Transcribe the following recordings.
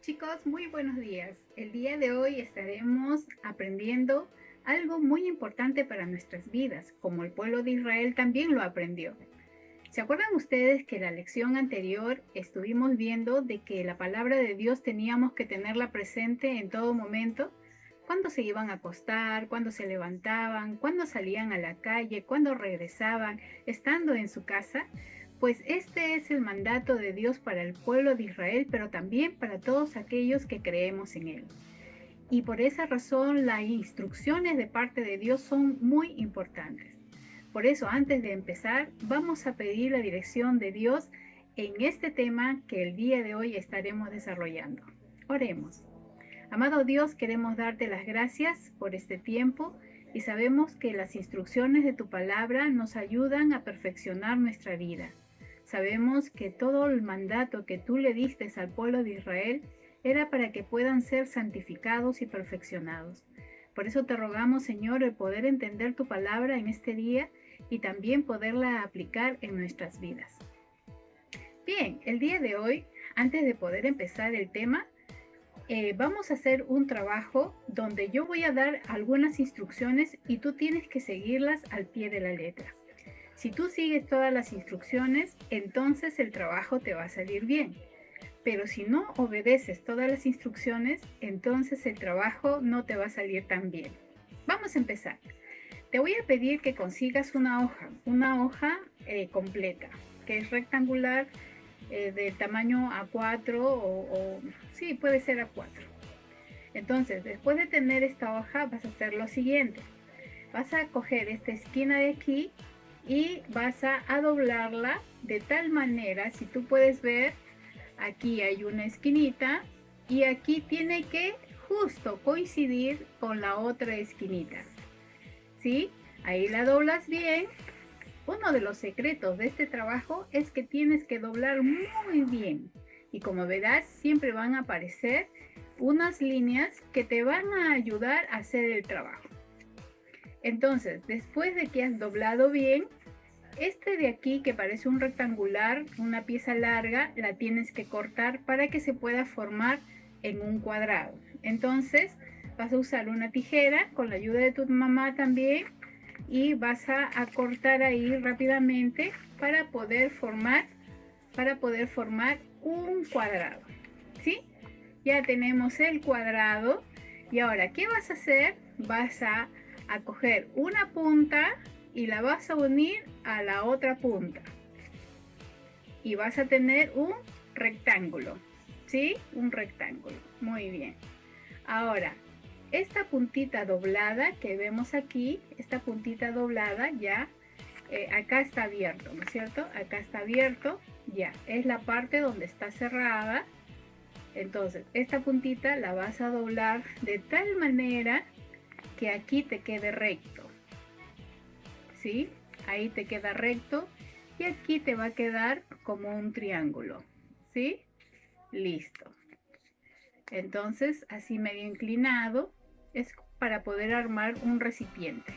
Chicos, muy buenos días. El día de hoy estaremos aprendiendo algo muy importante para nuestras vidas, como el pueblo de Israel también lo aprendió. ¿Se acuerdan ustedes que la lección anterior estuvimos viendo de que la palabra de Dios teníamos que tenerla presente en todo momento? Cuando se iban a acostar, cuando se levantaban, cuando salían a la calle, cuando regresaban, estando en su casa. Pues este es el mandato de Dios para el pueblo de Israel, pero también para todos aquellos que creemos en Él. Y por esa razón las instrucciones de parte de Dios son muy importantes. Por eso, antes de empezar, vamos a pedir la dirección de Dios en este tema que el día de hoy estaremos desarrollando. Oremos. Amado Dios, queremos darte las gracias por este tiempo y sabemos que las instrucciones de tu palabra nos ayudan a perfeccionar nuestra vida. Sabemos que todo el mandato que tú le diste al pueblo de Israel era para que puedan ser santificados y perfeccionados. Por eso te rogamos, Señor, el poder entender tu palabra en este día y también poderla aplicar en nuestras vidas. Bien, el día de hoy, antes de poder empezar el tema, vamos a hacer un trabajo donde yo voy a dar algunas instrucciones y tú tienes que seguirlas al pie de la letra. Si tú sigues todas las instrucciones, entonces el trabajo te va a salir bien. Pero si no obedeces todas las instrucciones, entonces el trabajo no te va a salir tan bien. Vamos a empezar. Te voy a pedir que consigas una hoja completa, que es rectangular, del tamaño A4 sí, puede ser A4. Entonces, después de tener esta hoja, vas a hacer lo siguiente. Vas a coger esta esquina de aquí y vas a doblarla de tal manera, si tú puedes ver, aquí hay una esquinita y aquí tiene que justo coincidir con la otra esquinita. ¿Sí? Ahí la doblas bien. Uno de los secretos de este trabajo es que tienes que doblar muy bien. Y como verás, siempre van a aparecer unas líneas que te van a ayudar a hacer el trabajo. Entonces, después de que has doblado bien, este de aquí que parece un rectangular, una pieza larga, la tienes que cortar para que se pueda formar en un cuadrado. Entonces, vas a usar una tijera con la ayuda de tu mamá también y vas a cortar ahí rápidamente para poder formar un cuadrado. ¿Sí? Ya tenemos el cuadrado y ahora, ¿qué vas a hacer? Vas a coger una punta y la vas a unir a la otra punta y vas a tener un rectángulo. ¿Sí? Un rectángulo. Muy bien. Ahora, esta puntita doblada que vemos aquí, esta puntita doblada ya, acá está abierto, ¿no es cierto? Acá está abierto, ya, es la parte donde está cerrada. Entonces, esta puntita la vas a doblar de tal manera que aquí te quede recto. ¿Sí? Ahí te queda recto y aquí te va a quedar como un triángulo. ¿Sí? Listo. Entonces, así medio inclinado, es para poder armar un recipiente.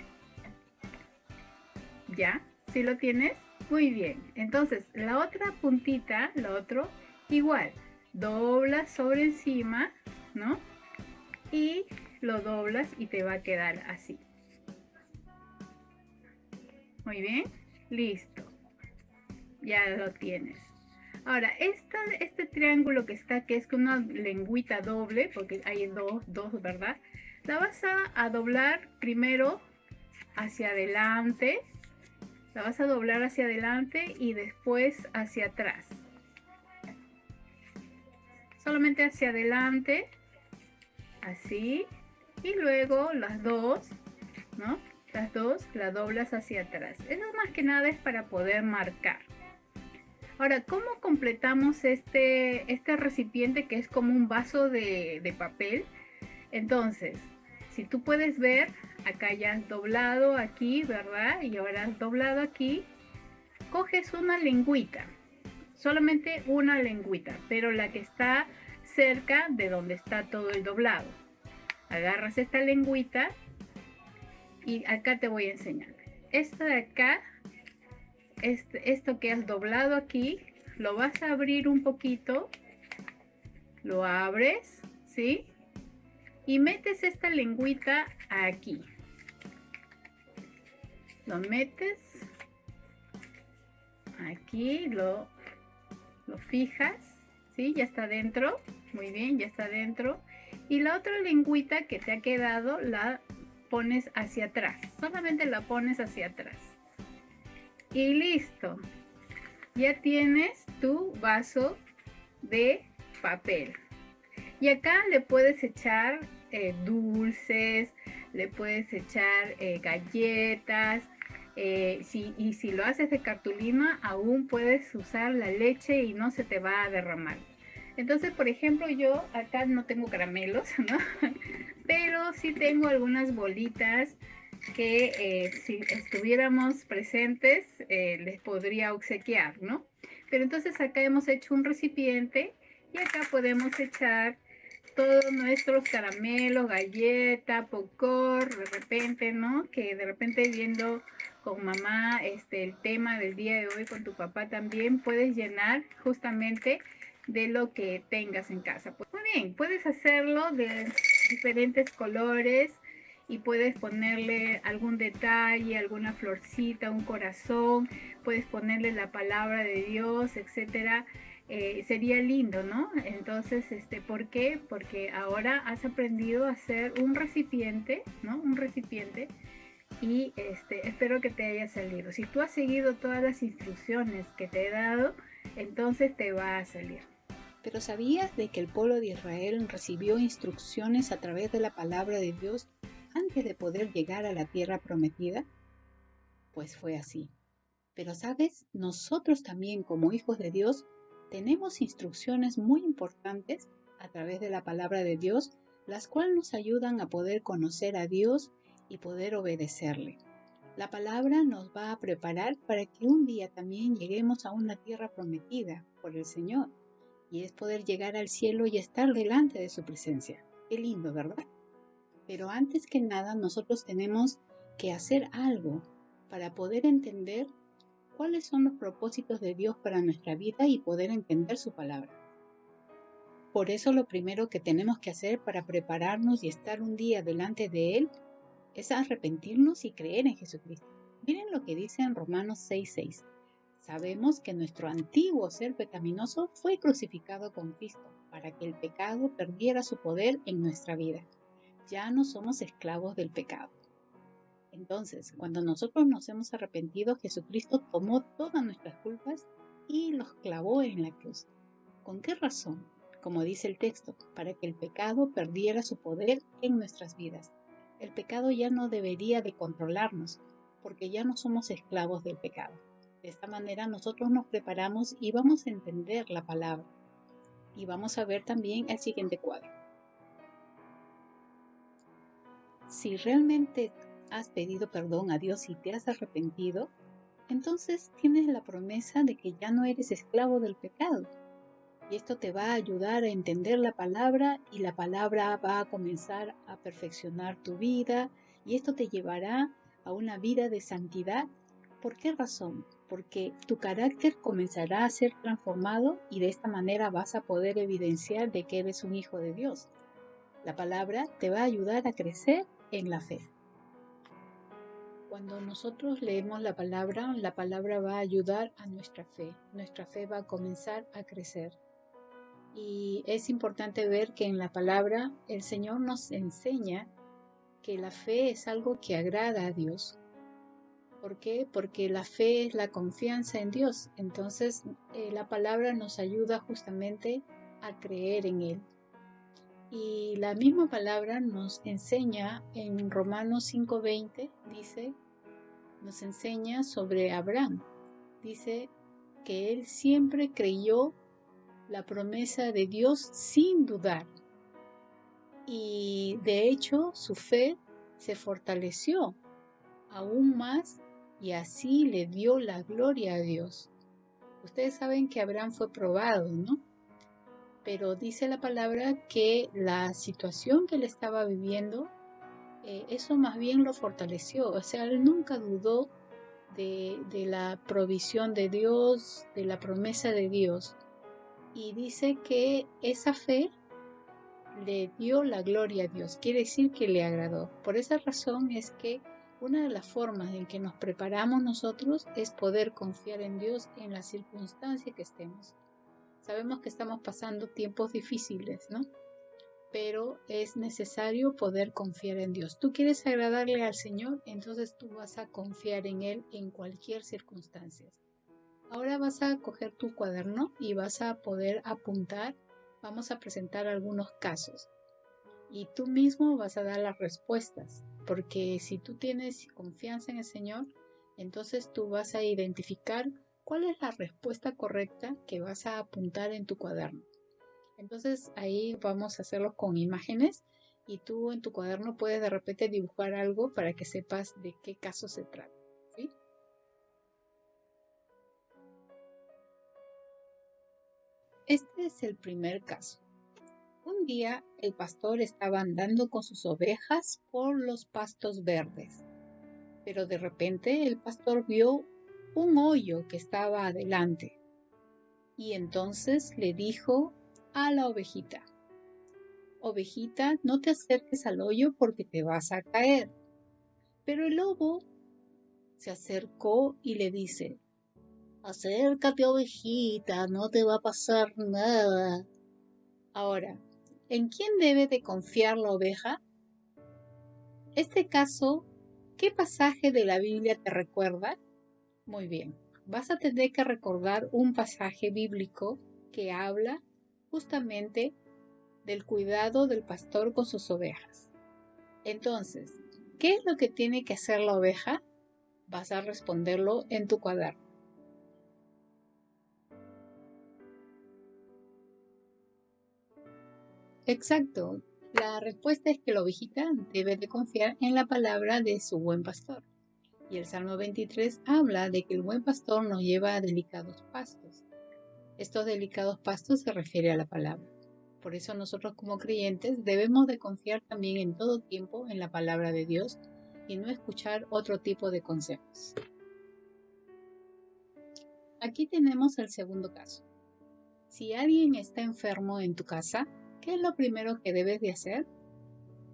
¿Ya? ¿Sí lo tienes? Muy bien. Entonces, la otra puntita, lo otro, igual, doblas sobre encima, ¿no? Y lo doblas y te va a quedar así. Muy bien. Listo. Ya lo tienes. Ahora, este triángulo que está, que es una lengüita doble, porque hay dos, ¿verdad? La vas a doblar primero hacia adelante, la vas a doblar hacia adelante y después hacia atrás. Solamente hacia adelante, así, y luego las dos, ¿no? Las dos la doblas hacia atrás. Eso más que nada es para poder marcar. Ahora, ¿cómo completamos este recipiente que es como un vaso de papel? Entonces, si tú puedes ver, acá ya has doblado aquí, ¿verdad? Y ahora has doblado aquí. Coges una lengüita, solamente una lengüita, pero la que está cerca de donde está todo el doblado. Agarras esta lengüita y acá te voy a enseñar. Esta de acá, esto que has doblado aquí, lo vas a abrir un poquito, lo abres, ¿sí? Y metes esta lengüita aquí. Lo metes aquí, lo fijas, ¿sí? Ya está dentro. Muy bien, ya está dentro. Y la otra lengüita que te ha quedado la pones hacia atrás. Solamente la pones hacia atrás. Y listo. Ya tienes tu vaso de papel. Y acá le puedes echar dulces, le puedes echar galletas. Y si lo haces de cartulina, aún puedes usar la leche y no se te va a derramar. Entonces, por ejemplo, yo acá no tengo caramelos, ¿no? Pero sí tengo algunas bolitas que si estuviéramos presentes les podría obsequiar, ¿no? Pero entonces acá hemos hecho un recipiente y acá podemos echar todos nuestros caramelos, galleta, popcorn, de repente, ¿no? Que de repente viendo con mamá el tema del día de hoy, con tu papá también, puedes llenar justamente de lo que tengas en casa. Pues muy bien, puedes hacerlo de diferentes colores y puedes ponerle algún detalle, alguna florcita, un corazón, puedes ponerle la palabra de Dios, etcétera. Sería lindo, ¿no? Entonces, ¿por qué? Porque ahora has aprendido a hacer un recipiente, ¿no? Un recipiente y espero que te haya salido. Si tú has seguido todas las instrucciones que te he dado, entonces te va a salir. Pero ¿sabías de que el pueblo de Israel recibió instrucciones a través de la palabra de Dios antes de poder llegar a la tierra prometida? Pues fue así. Pero sabes, nosotros también como hijos de Dios tenemos instrucciones muy importantes a través de la palabra de Dios, las cuales nos ayudan a poder conocer a Dios y poder obedecerle. La palabra nos va a preparar para que un día también lleguemos a una tierra prometida por el Señor, y es poder llegar al cielo y estar delante de su presencia. Qué lindo, ¿verdad? Pero antes que nada, nosotros tenemos que hacer algo para poder entender cuáles son los propósitos de Dios para nuestra vida y poder entender su palabra. Por eso lo primero que tenemos que hacer para prepararnos y estar un día delante de Él es arrepentirnos y creer en Jesucristo. Miren lo que dice en Romanos 6:6. Sabemos que nuestro antiguo ser pecaminoso fue crucificado con Cristo para que el pecado perdiera su poder en nuestra vida. Ya no somos esclavos del pecado. Entonces, cuando nosotros nos hemos arrepentido, Jesucristo tomó todas nuestras culpas y los clavó en la cruz. ¿Con qué razón? Como dice el texto, para que el pecado perdiera su poder en nuestras vidas. El pecado ya no debería de controlarnos, porque ya no somos esclavos del pecado. De esta manera nosotros nos preparamos y vamos a entender la palabra. Y vamos a ver también el siguiente cuadro. Si realmente has pedido perdón a Dios y te has arrepentido, entonces tienes la promesa de que ya no eres esclavo del pecado. Y esto te va a ayudar a entender la palabra y la palabra va a comenzar a perfeccionar tu vida y esto te llevará a una vida de santidad. ¿Por qué razón? Porque tu carácter comenzará a ser transformado y de esta manera vas a poder evidenciar de que eres un hijo de Dios. La palabra te va a ayudar a crecer en la fe. Cuando nosotros leemos la palabra va a ayudar a nuestra fe va a comenzar a crecer. Y es importante ver que en la palabra el Señor nos enseña que la fe es algo que agrada a Dios. ¿Por qué? Porque la fe es la confianza en Dios. Entonces la palabra nos ayuda justamente a creer en Él. Y la misma palabra nos enseña en Romanos 5:20, nos enseña sobre Abraham. Dice que él siempre creyó la promesa de Dios sin dudar. Y de hecho su fe se fortaleció aún más y así le dio la gloria a Dios. Ustedes saben que Abraham fue probado, ¿no? Pero dice la palabra que la situación que él estaba viviendo, eso más bien lo fortaleció. O sea, él nunca dudó de la provisión de Dios, de la promesa de Dios. Y dice que esa fe le dio la gloria a Dios, quiere decir que le agradó. Por esa razón es que una de las formas en que nos preparamos nosotros es poder confiar en Dios en la circunstancia que estemos. Sabemos que estamos pasando tiempos difíciles, ¿no? Pero es necesario poder confiar en Dios. Tú quieres agradarle al Señor, entonces tú vas a confiar en Él en cualquier circunstancia. Ahora vas a coger tu cuaderno y vas a poder apuntar. Vamos a presentar algunos casos y tú mismo vas a dar las respuestas, porque si tú tienes confianza en el Señor, entonces tú vas a identificar cuál es la respuesta correcta que vas a apuntar en tu cuaderno. Entonces ahí vamos a hacerlo con imágenes y tú en tu cuaderno puedes de repente dibujar algo para que sepas de qué caso se trata, ¿sí? Este es el primer caso. Un día el pastor estaba andando con sus ovejas por los pastos verdes, pero de repente el pastor vio un hoyo que estaba adelante y entonces le dijo a la ovejita: ovejita, no te acerques al hoyo porque te vas a caer. Pero el lobo se acercó y le dice: acércate, ovejita, no te va a pasar nada. Ahora, ¿en quién debe de confiar la oveja? Este caso, ¿qué pasaje de la Biblia te recuerda? Muy bien, vas a tener que recordar un pasaje bíblico que habla justamente del cuidado del pastor con sus ovejas. Entonces, ¿qué es lo que tiene que hacer la oveja? Vas a responderlo en tu cuaderno. Exacto. La respuesta es que la ovejita debe de confiar en la palabra de su buen pastor. Y el Salmo 23 habla de que el buen pastor nos lleva a delicados pastos. Estos delicados pastos se refiere a la palabra. Por eso nosotros como creyentes debemos de confiar también en todo tiempo en la palabra de Dios y no escuchar otro tipo de consejos. Aquí tenemos el segundo caso. Si alguien está enfermo en tu casa, ¿qué es lo primero que debes de hacer?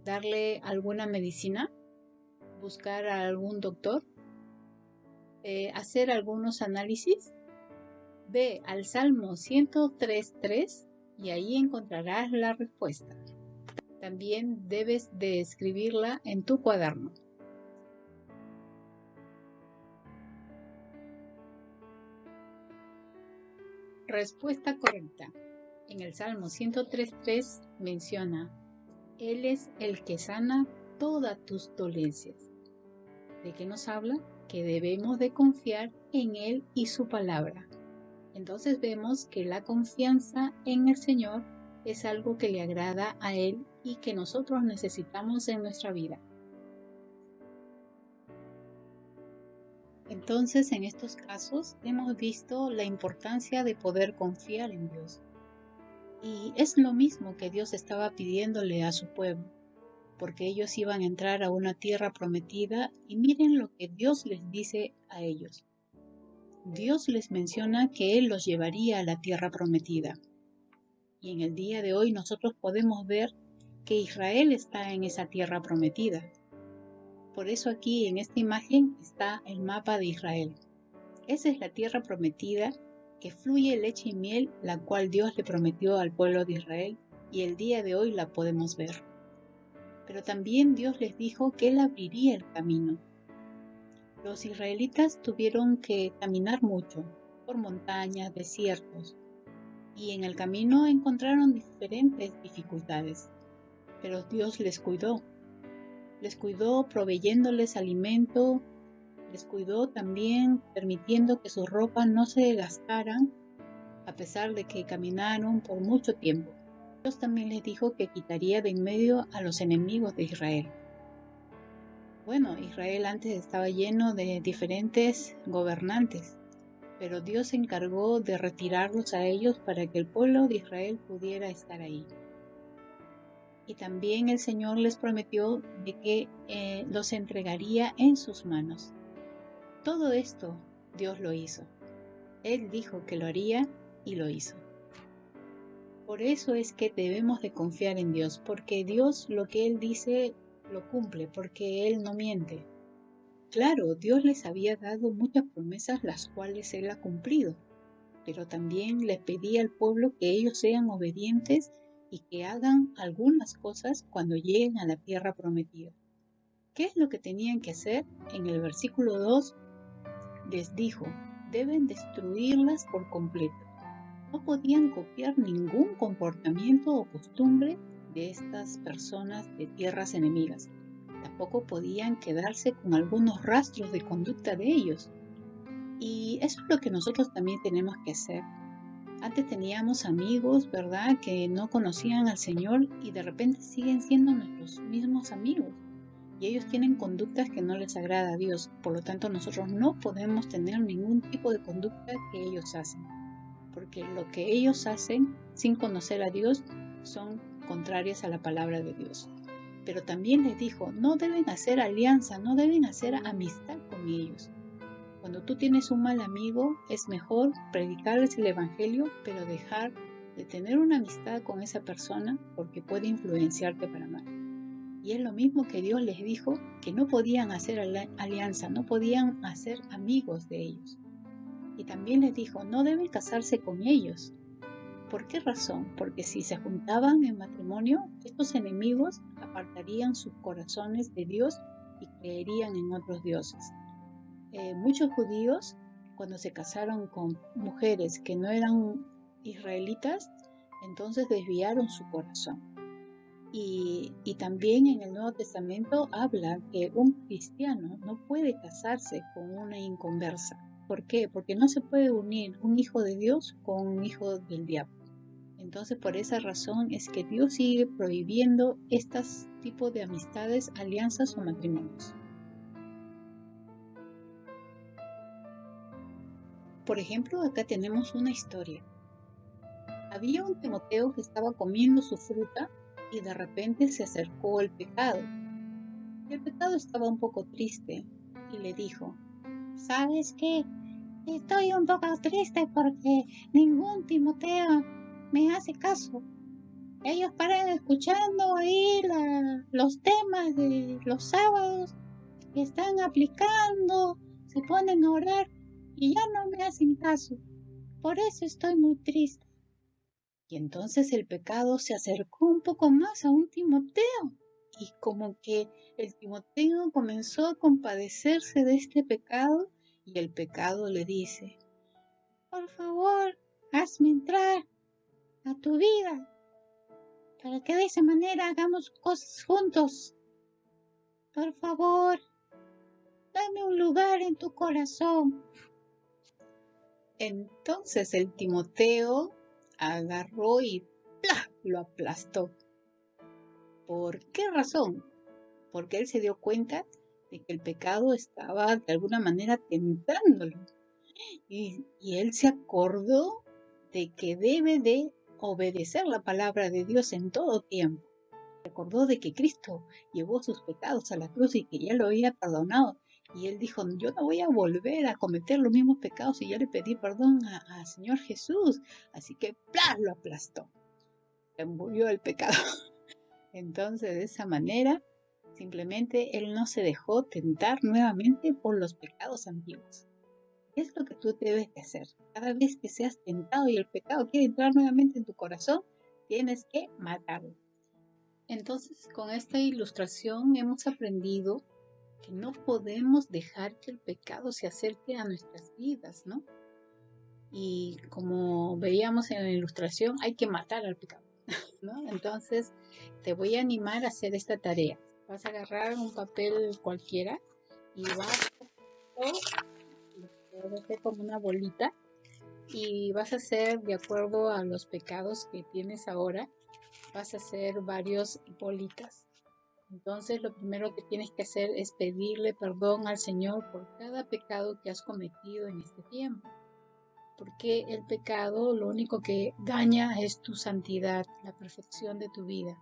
¿Darle alguna medicina? ¿Buscar a algún doctor? ¿Hacer algunos análisis? Ve al Salmo 103.3 y ahí encontrarás la respuesta. También debes de escribirla en tu cuaderno. Respuesta correcta. En el Salmo 103.3 menciona: Él es el que sana todas tus dolencias. ¿De qué nos habla? Que debemos de confiar en Él y su palabra. Entonces vemos que la confianza en el Señor es algo que le agrada a Él y que nosotros necesitamos en nuestra vida. Entonces, en estos casos hemos visto la importancia de poder confiar en Dios. Y es lo mismo que Dios estaba pidiéndole a su pueblo, porque ellos iban a entrar a una tierra prometida y miren lo que Dios les dice a ellos. Dios les menciona que Él los llevaría a la tierra prometida. Y en el día de hoy nosotros podemos ver que Israel está en esa tierra prometida. Por eso aquí en esta imagen está el mapa de Israel. Esa es la tierra prometida que fluye leche y miel, la cual Dios le prometió al pueblo de Israel, y el día de hoy la podemos ver. Pero también Dios les dijo que Él abriría el camino. Los israelitas tuvieron que caminar mucho por montañas, desiertos, y en el camino encontraron diferentes dificultades, pero Dios les cuidó proveyéndoles alimento, les cuidó también permitiendo que sus ropas no se gastaran a pesar de que caminaron por mucho tiempo. Dios también les dijo que quitaría de en medio a los enemigos de Israel. Bueno, Israel antes estaba lleno de diferentes gobernantes, pero Dios se encargó de retirarlos a ellos para que el pueblo de Israel pudiera estar ahí. Y también el Señor les prometió de que los entregaría en sus manos. Todo esto Dios lo hizo. Él dijo que lo haría y lo hizo. Por eso es que debemos de confiar en Dios, porque Dios lo que Él dice lo cumple, porque Él no miente. Claro, Dios les había dado muchas promesas las cuales Él ha cumplido, pero también le pedía al pueblo que ellos sean obedientes y que hagan algunas cosas cuando lleguen a la tierra prometida. ¿Qué es lo que tenían que hacer? En el versículo 2 les dijo, deben destruirlas por completo. No podían copiar ningún comportamiento o costumbre de estas personas de tierras enemigas. Tampoco podían quedarse con algunos rastros de conducta de ellos. Y eso es lo que nosotros también tenemos que hacer. Antes teníamos amigos, ¿verdad?, que no conocían al Señor y de repente siguen siendo nuestros mismos amigos. Y ellos tienen conductas que no les agrada a Dios. Por lo tanto, nosotros no podemos tener ningún tipo de conducta que ellos hacen. Porque lo que ellos hacen sin conocer a Dios son contrarias a la palabra de Dios. Pero también les dijo, no deben hacer alianza, no deben hacer amistad con ellos. Cuando tú tienes un mal amigo, es mejor predicarles el evangelio, pero dejar de tener una amistad con esa persona porque puede influenciarte para mal. Y es lo mismo que Dios les dijo, que no podían hacer alianza, no podían hacer amigos de ellos. Y también les dijo, no deben casarse con ellos. ¿Por qué razón? Porque si se juntaban en matrimonio, estos enemigos apartarían sus corazones de Dios y creerían en otros dioses. Muchos judíos, cuando se casaron con mujeres que no eran israelitas, entonces desviaron su corazón. Y también en el Nuevo Testamento habla que un cristiano no puede casarse con una inconversa. ¿Por qué? Porque no se puede unir un hijo de Dios con un hijo del diablo. Entonces, por esa razón es que Dios sigue prohibiendo estos tipos de amistades, alianzas o matrimonios. Por ejemplo, acá tenemos una historia. Había un Timoteo que estaba comiendo su fruta y de repente se acercó el pecado. El pecado estaba un poco triste y le dijo, ¿sabes qué? Estoy un poco triste porque ningún Timoteo me hace caso. Ellos paran escuchando ahí los temas de los sábados que están aplicando, se ponen a orar y ya no me hacen caso. Por eso estoy muy triste. Y entonces el pecado se acercó un poco más a un Timoteo y como que el Timoteo comenzó a compadecerse de este pecado y el pecado le dice, por favor, hazme entrar a tu vida para que de esa manera hagamos cosas juntos. Por favor, dame un lugar en tu corazón. Entonces el Timoteo agarró y ¡plá! Lo aplastó. ¿Por qué razón? Porque él se dio cuenta de que el pecado estaba de alguna manera tentándolo. Y él se acordó de que debe de obedecer la palabra de Dios en todo tiempo. Se acordó de que Cristo llevó sus pecados a la cruz y que ya lo había perdonado. Y él dijo, yo no voy a volver a cometer los mismos pecados y ya le pedí perdón al Señor Jesús. Así que ¡plá! Lo aplastó. Se murió el pecado. Entonces, de esa manera, simplemente él no se dejó tentar nuevamente por los pecados antiguos. Es lo que tú debes de hacer. Cada vez que seas tentado y el pecado quiere entrar nuevamente en tu corazón, tienes que matarlo. Entonces, con esta ilustración hemos aprendido que no podemos dejar que el pecado se acerque a nuestras vidas, ¿no? Y como veíamos en la ilustración, hay que matar al pecado, ¿no? Entonces, te voy a animar a hacer esta tarea. Vas a agarrar un papel cualquiera y vas a hacer como una bolita y vas a hacer, de acuerdo a los pecados que tienes ahora, vas a hacer varias bolitas. Entonces lo primero que tienes que hacer es pedirle perdón al Señor por cada pecado que has cometido en este tiempo. Porque el pecado lo único que daña es tu santidad, la perfección de tu vida.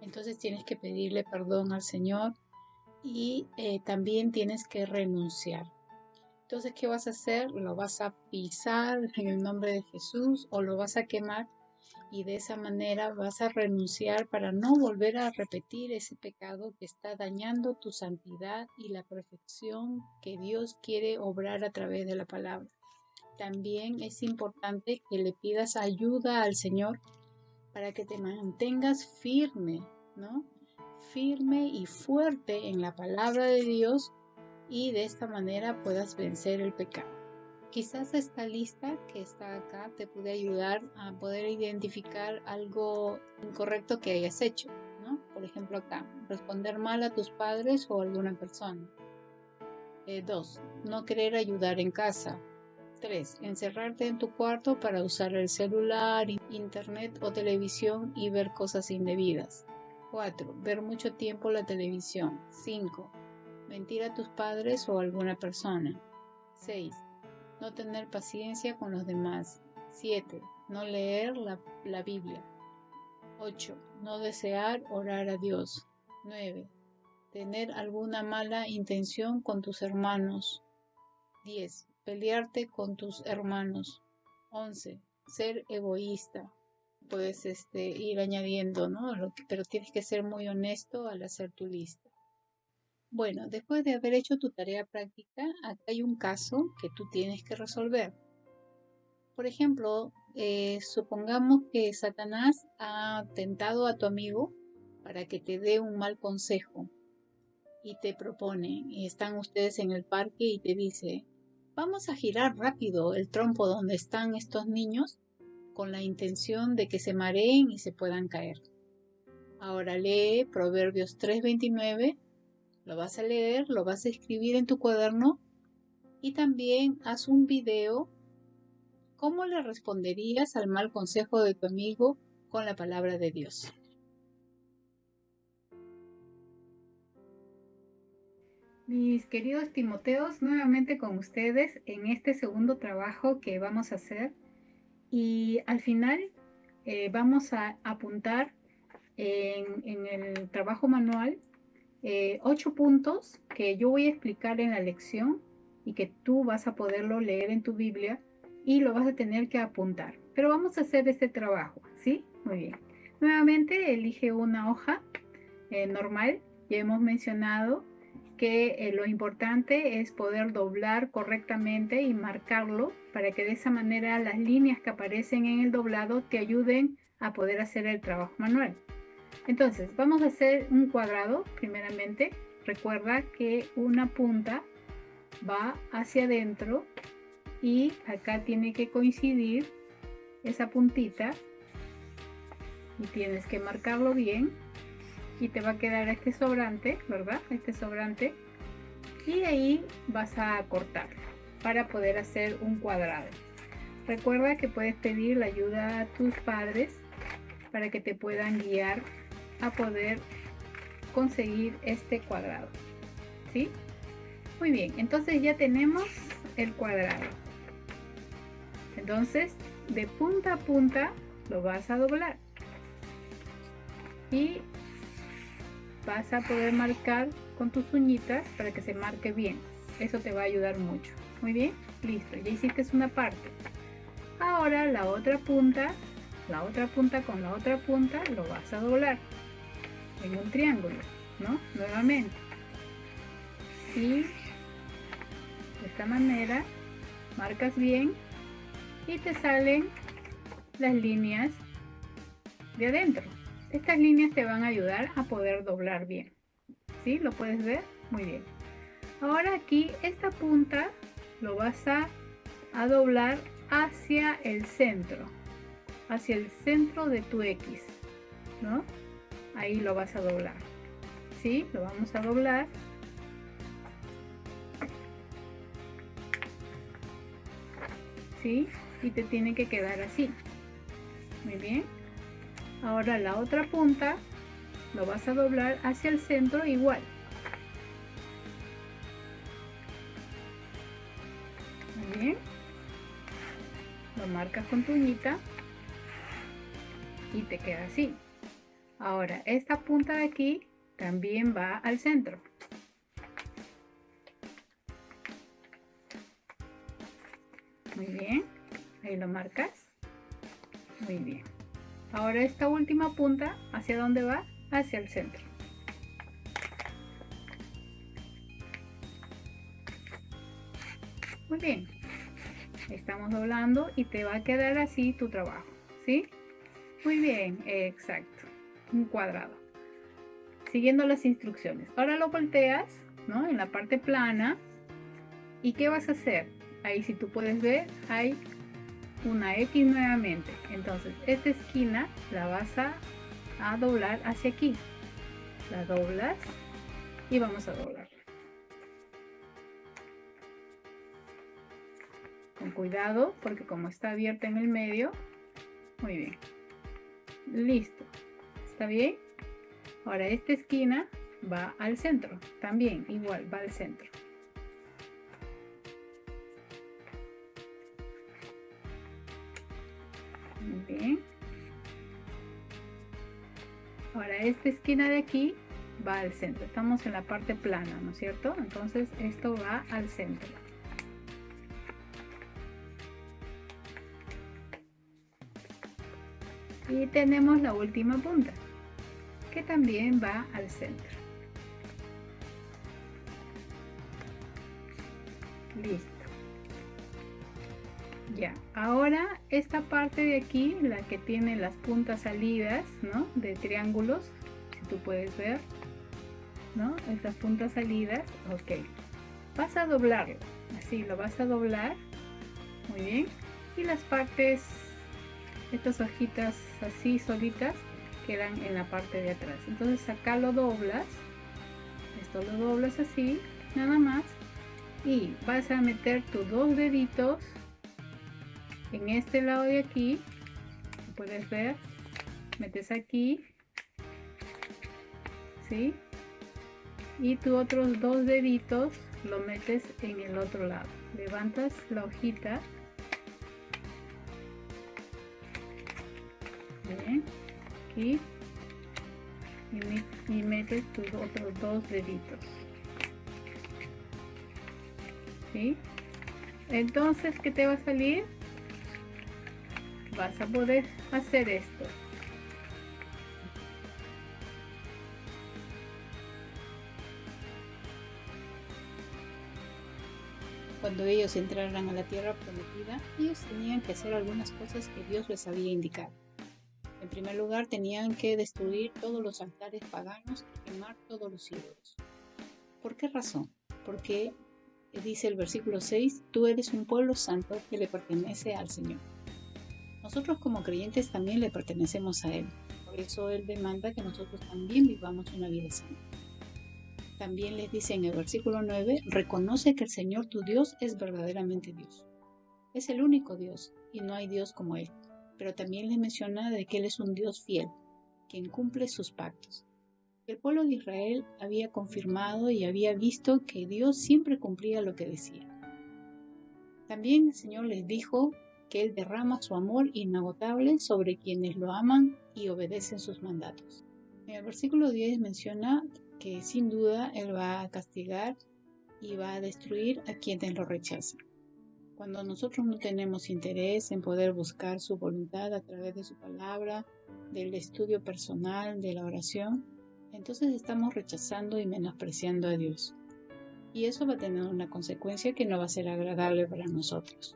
Entonces tienes que pedirle perdón al Señor y también tienes que renunciar. Entonces, ¿qué vas a hacer? Lo vas a pisar en el nombre de Jesús o lo vas a quemar Y de esa manera vas a renunciar para no volver a repetir ese pecado que está dañando tu santidad y la perfección que Dios quiere obrar a través de la palabra. También es importante que le pidas ayuda al Señor para que te mantengas firme, ¿no? Firme y fuerte en la palabra de Dios y de esta manera puedas vencer el pecado. Quizás esta lista que está acá te puede ayudar a poder identificar algo incorrecto que hayas hecho, ¿no? Por ejemplo acá, responder mal a tus padres o a alguna persona. 2. No querer ayudar en casa. 3. Encerrarte en tu cuarto para usar el celular, internet o televisión y ver cosas indebidas. 4. Ver mucho tiempo la televisión. 5. Mentir a tus padres o a alguna persona. 6. No tener paciencia con los demás. 7. No leer la Biblia. 8. No desear orar a Dios. 9. Tener alguna mala intención con tus hermanos. 10. Pelearte con tus hermanos. 11. Ser egoísta. Puedes ir añadiendo, ¿no? Pero tienes que ser muy honesto al hacer tu lista. Bueno, después de haber hecho tu tarea práctica, acá hay un caso que tú tienes que resolver. Por ejemplo, supongamos que Satanás ha tentado a tu amigo para que te dé un mal consejo y te propone, y están ustedes en el parque y te dice, vamos a girar rápido el trompo donde están estos niños con la intención de que se mareen y se puedan caer. Ahora lee Proverbios 3:29, lo vas a leer, lo vas a escribir en tu cuaderno y también haz un video. ¿Cómo le responderías al mal consejo de tu amigo con la palabra de Dios? Mis queridos Timoteos, nuevamente con ustedes en este segundo trabajo que vamos a hacer. Y al final vamos a apuntar en el trabajo manual 8 puntos que yo voy a explicar en la lección y que tú vas a poderlo leer en tu Biblia y lo vas a tener que apuntar. Pero vamos a hacer este trabajo, ¿sí? Muy bien. Nuevamente elige una hoja normal. Ya hemos mencionado que lo importante es poder doblar correctamente y marcarlo para que de esa manera las líneas que aparecen en el doblado te ayuden a poder hacer el trabajo manual. Entonces, vamos a hacer un cuadrado primeramente. Recuerda que una punta va hacia adentro y acá tiene que coincidir esa puntita y tienes que marcarlo bien y te va a quedar este sobrante, ¿verdad? Este sobrante, y ahí vas a cortarlo para poder hacer un cuadrado. Recuerda que puedes pedir la ayuda a tus padres para que te puedan guiar a poder conseguir este cuadrado, ¿sí? Muy bien, entonces ya tenemos el cuadrado. Entonces, de punta a punta lo vas a doblar y vas a poder marcar con tus uñitas para que se marque bien. Eso te va a ayudar mucho. Muy bien, listo, ya hiciste una parte. Ahora la otra punta con la otra punta lo vas a doblar en un triángulo, ¿no? Nuevamente. Y de esta manera marcas bien y te salen las líneas de adentro. Estas líneas te van a ayudar a poder doblar bien. ¿Sí? ¿Lo puedes ver? Muy bien. Ahora aquí esta punta lo vas a doblar hacia el centro de tu X, ¿no? Ahí lo vas a doblar. ¿Sí? Lo vamos a doblar. ¿Sí? Y te tiene que quedar así. Muy bien. Ahora la otra punta lo vas a doblar hacia el centro igual. Muy bien. Lo marcas con tu uñita y te queda así. Ahora esta punta de aquí también va al centro. Muy bien. Ahí lo marcas. Muy bien. Ahora esta última punta, ¿hacia dónde va? Hacia el centro. Muy bien. Estamos doblando y te va a quedar así tu trabajo, ¿sí? Muy bien, exacto. Un cuadrado. Siguiendo las instrucciones. Ahora lo volteas, ¿no? En la parte plana. ¿Y qué vas a hacer? Ahí, si tú puedes ver, hay una X nuevamente. Entonces, esta esquina la vas a doblar hacia aquí. La doblas y vamos a doblarla. Con cuidado, porque como está abierta en el medio, muy bien. Listo. ¿Está bien? Ahora esta esquina va al centro. También igual, va al centro. Muy bien. Ahora esta esquina de aquí va al centro. Estamos en la parte plana, ¿no es cierto? Entonces esto va al centro. Y tenemos la última punta, que también va al centro. Listo. Ya, ahora esta parte de aquí, la que tiene las puntas salidas, ¿no? De triángulos, si tú puedes ver, ¿no? Estas puntas salidas, ok. Vas a doblarlo, así lo vas a doblar, muy bien. Y las partes, estas hojitas así solitas, quedan en la parte de atrás. Entonces acá lo doblas, esto lo doblas así, nada más. Y vas a meter tus dos deditos en este lado de aquí, puedes ver, metes aquí, ¿sí? Y tus otros dos deditos lo metes en el otro lado. Levantas la hojita, ¿bien? Aquí, y metes tus otros dos deditos, ¿sí? Entonces, ¿qué te va a salir? Vas a poder hacer esto. Cuando ellos entraran a la tierra prometida, ellos tenían que hacer algunas cosas que Dios les había indicado. En primer lugar, tenían que destruir todos los altares paganos y quemar todos los ídolos. ¿Por qué razón? Porque dice el versículo 6, tú eres un pueblo santo que le pertenece al Señor. Nosotros como creyentes también le pertenecemos a Él. Por eso Él demanda que nosotros también vivamos una vida santa. También les dice en el versículo 9, reconoce que el Señor tu Dios es verdaderamente Dios. Es el único Dios y no hay Dios como Él. Pero también les menciona de que Él es un Dios fiel, quien cumple sus pactos. El pueblo de Israel había confirmado y había visto que Dios siempre cumplía lo que decía. También el Señor les dijo que Él derrama su amor inagotable sobre quienes lo aman y obedecen sus mandatos. En el versículo 10 menciona que sin duda Él va a castigar y va a destruir a quienes lo rechazan. Cuando nosotros no tenemos interés en poder buscar su voluntad a través de su palabra, del estudio personal, de la oración, entonces estamos rechazando y menospreciando a Dios. Y eso va a tener una consecuencia que no va a ser agradable para nosotros.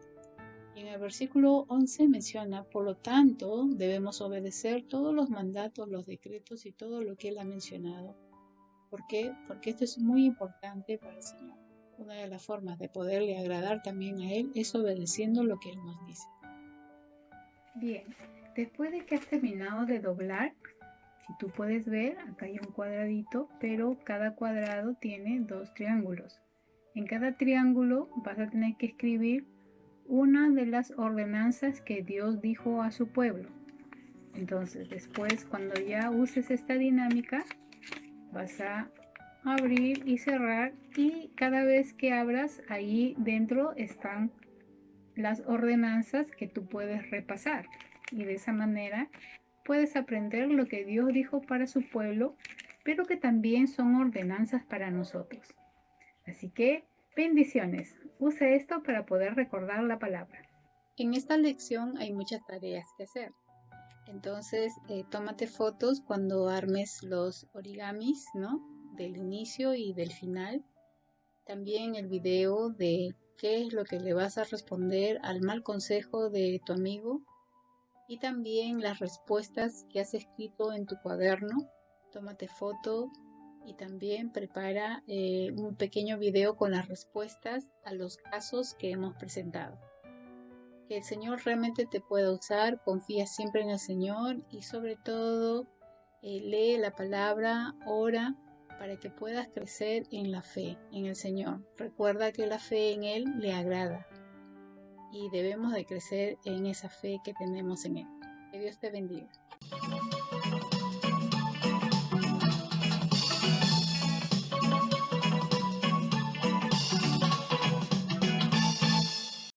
Y en el versículo 11 menciona, por lo tanto, debemos obedecer todos los mandatos, los decretos y todo lo que Él ha mencionado. ¿Por qué? Porque esto es muy importante para el Señor. Una de las formas de poderle agradar también a Él es obedeciendo lo que Él nos dice. Bien, después de que has terminado de doblar, si tú puedes ver, acá hay un cuadradito, pero cada cuadrado tiene dos triángulos. En cada triángulo vas a tener que escribir una de las ordenanzas que Dios dijo a su pueblo. Entonces, después, cuando ya uses esta dinámica, vas a abrir y cerrar, y cada vez que abras, ahí dentro están las ordenanzas que tú puedes repasar, y de esa manera puedes aprender lo que Dios dijo para su pueblo, pero que también son ordenanzas para nosotros. Así que bendiciones. Usa esto para poder recordar la palabra. En esta lección hay muchas tareas que hacer. Entonces, tómate fotos cuando armes los origamis, ¿no? Del inicio y del final. También el video de qué es lo que le vas a responder al mal consejo de tu amigo. Y también las respuestas que has escrito en tu cuaderno. Tómate foto y también prepara un pequeño video con las respuestas a los casos que hemos presentado. Que el Señor realmente te pueda usar, confía siempre en el Señor y sobre todo lee la palabra, ora para que puedas crecer en la fe en el Señor. Recuerda que la fe en Él le agrada y debemos de crecer en esa fe que tenemos en Él. Que Dios te bendiga.